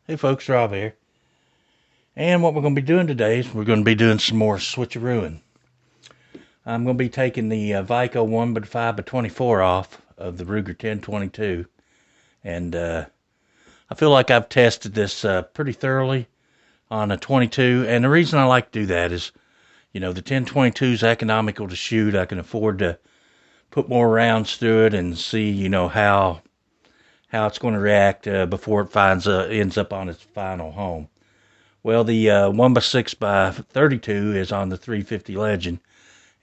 Hey folks, Rob here. And what we're going to be doing today is we're going to be doing some more switcherooing. I'm going to be taking the Viiko 1x5x24 off of the Ruger 1022. And I feel like I've tested this pretty thoroughly on a 22. And the reason I like to do that is, the 1022 is economical to shoot. I can afford to put more rounds through it and see, how it's going to react before it ends up on its final home. Well, the 1x6x32 is on the 350 Legend,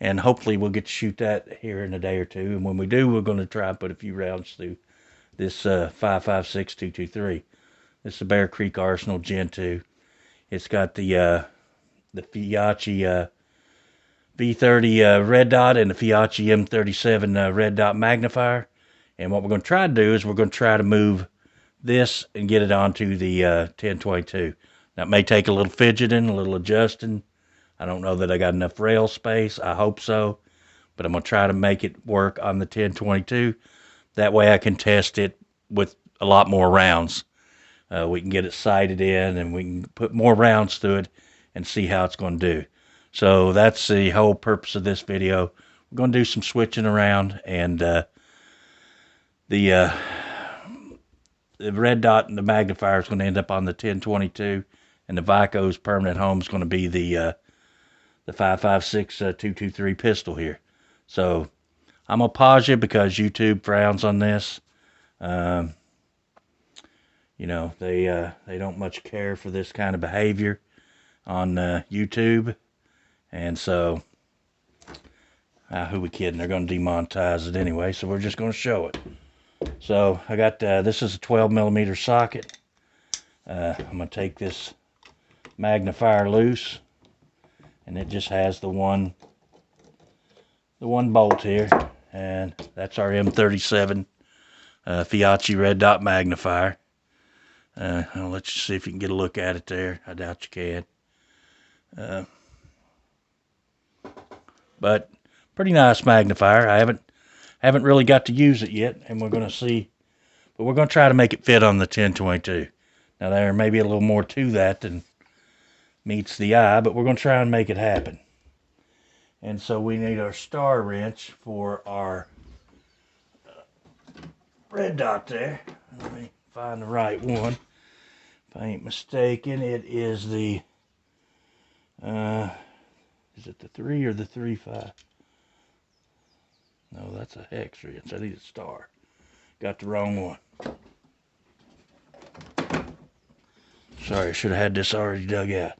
and hopefully we'll get to shoot that here in a day or two. And when we do, we're going to try and put a few rounds through this 5.56 This is a Bear Creek Arsenal Gen 2. It's got the Fiachi V30 red dot and the Fiachi M37 red dot magnifier. And what we're going to try to do is we're going to try to move this and get it onto the 1022. That may take a little fidgeting, a little adjusting. I don't know that I got enough rail space. I hope so. But I'm going to try to make it work on the 1022. That way I can test it with a lot more rounds. We can get it sighted in and we can put more rounds through it and see how it's going to do. So that's the whole purpose of this video. We're going to do some switching around, and the red dot and the magnifier is going to end up on the 1022, and the Viiko's permanent home is going to be the 5.56 223 pistol here. So I'm gonna pause you because YouTube frowns on this. They don't much care for this kind of behavior on YouTube, and so who we kidding? They're gonna demonetize it anyway. So we're just gonna show it. So I got this is a 12mm socket. I'm gonna take this magnifier loose, and it just has the one bolt here, and that's our M37 Fiachi red dot magnifier. I'll let you see if you can get a look at it there. I doubt you can. But pretty nice magnifier. I haven't really got to use it yet, and we're going to see. But we're going to try to make it fit on the 1022. Now there may be a little more to that than meets the eye, but we're going to try and make it happen. And so we need our star wrench for our red dot there. Let me find the right one. If I ain't mistaken, it is the, is it the 3 or the 3.5? No, that's a hex wrench. I need a star. Got the wrong one. Sorry, I should have had this already dug out. I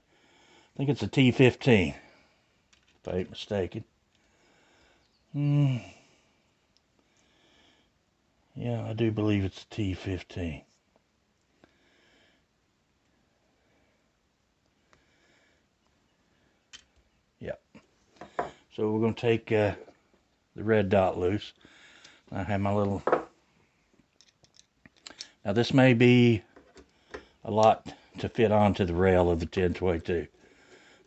think it's a T15, if I ain't mistaken. Yeah, I do believe it's a T15. Yep. So we're going to take the red dot loose. I have my little... Now this may be a lot to fit onto the rail of the 1022,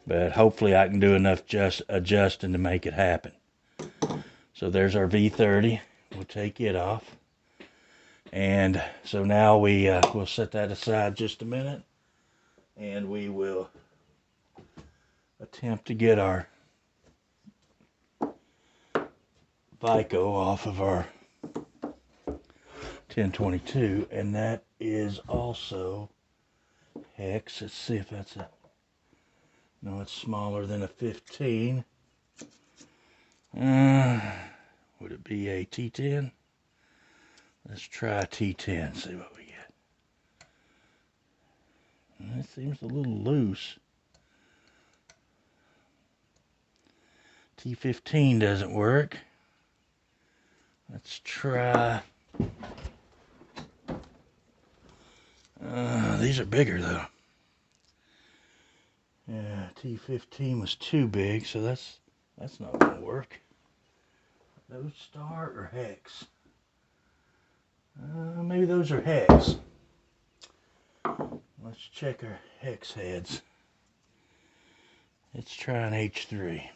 but hopefully I can do enough adjusting to make it happen. So there's our V30. We'll take it off. And so now we'll set that aside just a minute, and we will attempt to get our Viiko off of our 1022, and that is also hex. Let's see if that's a... No, it's smaller than a 15. Would it be a T10? Let's try a T10, see what we get. It seems a little loose. T15 doesn't work. Let's try... these are bigger though. Yeah, T15 was too big, so that's not gonna work. Those star or hex? Maybe those are hex. Let's check our hex heads. Let's try an H3.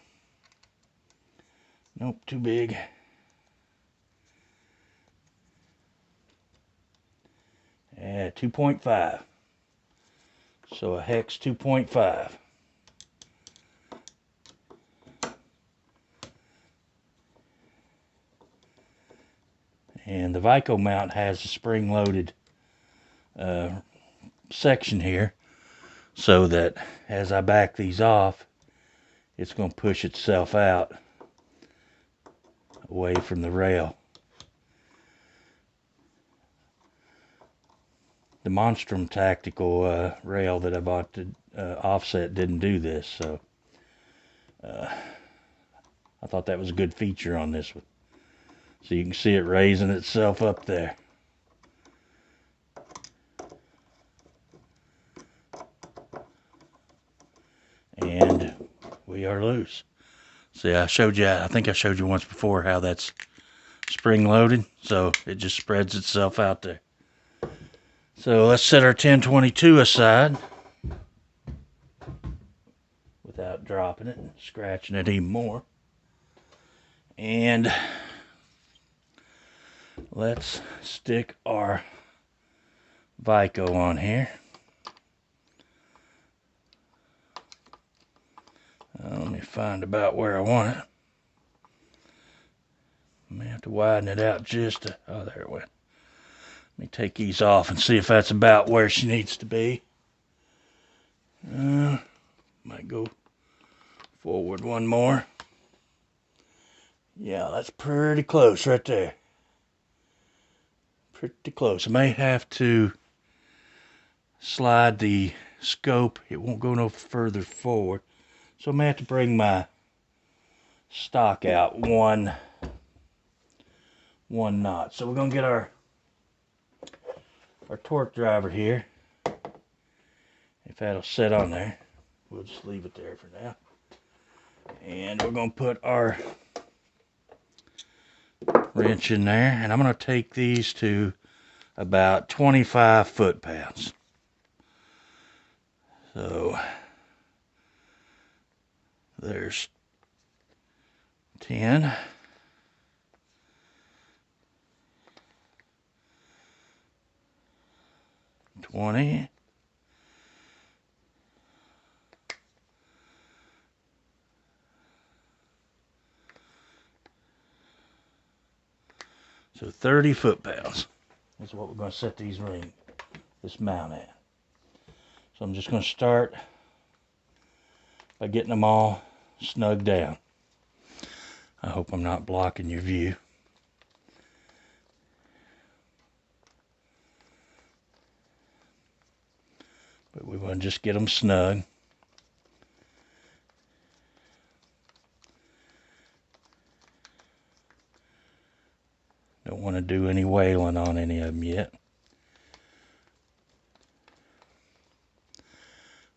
Nope, too big. Yeah, 2.5. So a hex 2.5. And the Viiko mount has a spring-loaded section here, so that as I back these off, it's going to push itself out away from the rail. The Monstrum tactical rail that I bought to offset didn't do this, so I thought that was a good feature on this one. So you can see it raising itself up there. And we are loose. See, I think I showed you once before how that's spring loaded, so it just spreads itself out there. So let's set our 1022 aside without dropping it, scratching it even more. And let's stick our Viiko on here. Let me find about where I want it. I may have to widen it out just a, oh, there it went. Let me take these off and see if that's about where she needs to be. Might go forward one more. Yeah, that's pretty close right there. Pretty close. I may have to slide the scope. It won't go no further forward. So I may have to bring my stock out one knot. So we're going to get our torque driver here. If that'll sit on there, we'll just leave it there for now. And we're going to put our wrench in there, and I'm going to take these to about 25 foot-pounds. So there's 10. 20. So 30 foot-pounds is what we're going to set this mount at. So I'm just going to start by getting them all snug down. I hope I'm not blocking your view. But we want to just get them snug. Don't want to do any whaling on any of them yet.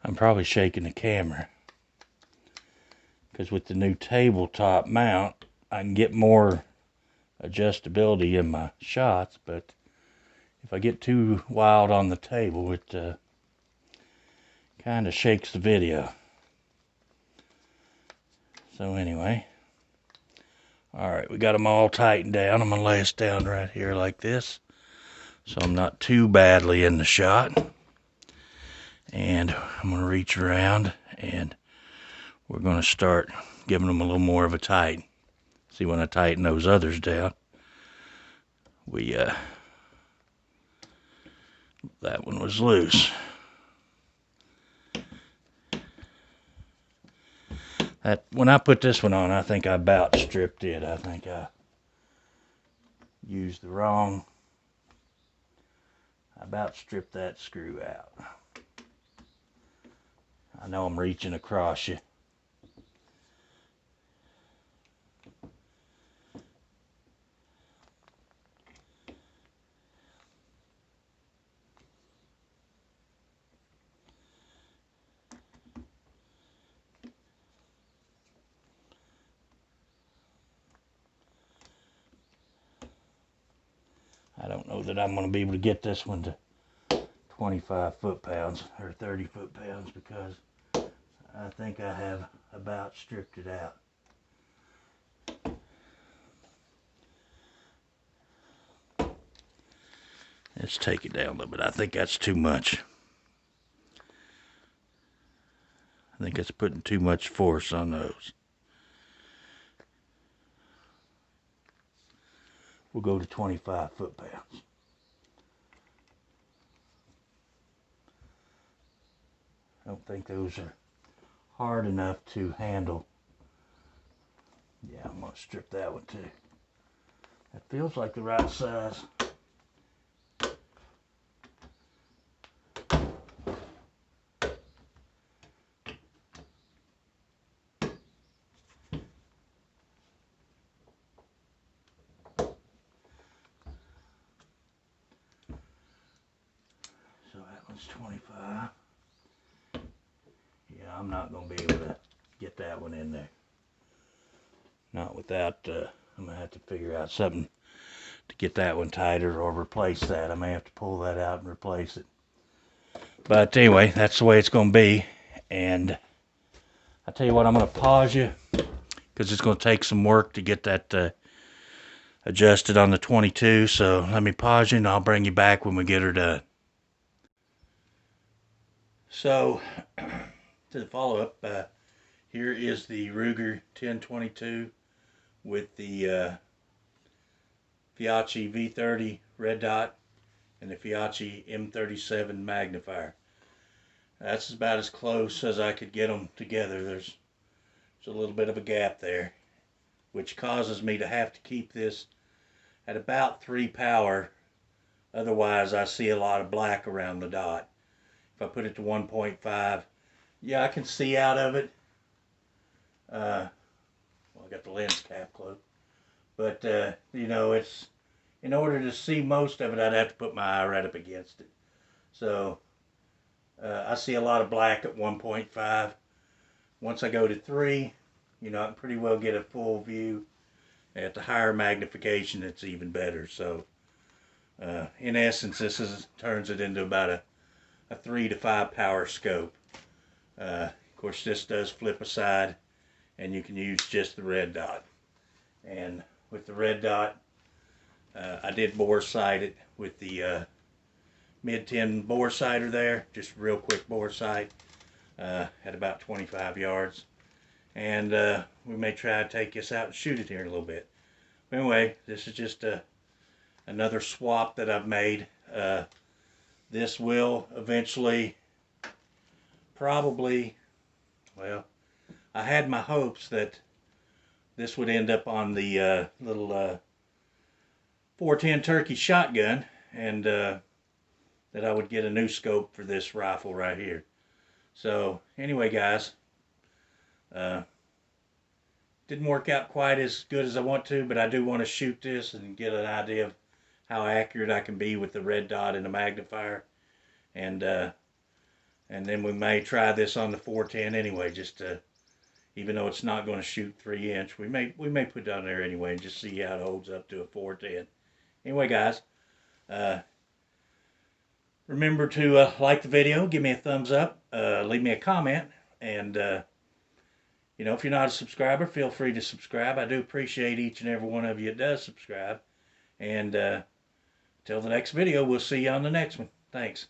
I'm probably shaking the camera, because with the new tabletop mount, I can get more adjustability in my shots, but if I get too wild on the table, it kind of shakes the video. So anyway, alright, we got them all tightened down. I'm going to lay us down right here like this, so I'm not too badly in the shot. And I'm going to reach around, and we're going to start giving them a little more of a tighten. See, when I tighten those others down, that one was loose. When I put this one on, I think I about stripped it. I think I used the wrong. I about stripped that screw out. I know I'm reaching across you. I don't know that I'm going to be able to get this one to 25 foot-pounds or 30 foot-pounds, because I think I have about stripped it out. Let's take it down a little bit. I think that's too much. I think it's putting too much force on those. We'll go to 25 foot-pounds. I don't think those are hard enough to handle. Yeah, I'm going to strip that one too. That feels like the right size. So that one's 25. Yeah, I'm not going to be able to get that one in there. Not without, I'm going to have to figure out something to get that one tighter or replace that. I may have to pull that out and replace it. But anyway, that's the way it's going to be. And I tell you what, I'm going to pause you because it's going to take some work to get that adjusted on the 22. So let me pause you and I'll bring you back when we get her done. So to the follow-up, here is the Ruger 1022 with the Fiachi V30 red dot and the Fiachi M37 magnifier. That's about as close as I could get them together. There's a little bit of a gap there, which causes me to have to keep this at about 3 power. Otherwise, I see a lot of black around the dot. If I put it to 1.5, yeah, I can see out of it. Well, I got the lens cap closed. But, you know, it's, in order to see most of it, I'd have to put my eye right up against it. So, I see a lot of black at 1.5. Once I go to 3, you know, I can pretty well get a full view. At the higher magnification, it's even better. So, in essence, this turns it into about a 3 to 5 power scope. Of course, this does flip aside, and you can use just the red dot. And with the red dot, I did bore sight it with the mid-10 bore sighter there, just real quick bore sight at about 25 yards. And we may try to take this out and shoot it here in a little bit. But anyway, this is just another swap that I've made. This will eventually probably, well, I had my hopes that this would end up on the little 410 turkey shotgun, and that I would get a new scope for this rifle right here. So anyway, guys, didn't work out quite as good as I want to, but I do want to shoot this and get an idea of how accurate I can be with the red dot and the magnifier. And then we may try this on the 410 anyway, just to, even though it's not going to shoot 3-inch, we may put it on there anyway and just see how it holds up to a 410. Anyway, guys, remember to like the video, give me a thumbs up, leave me a comment, and you know, if you're not a subscriber, feel free to subscribe. I do appreciate each and every one of you that does subscribe. And till the next video, we'll see you on the next one. Thanks.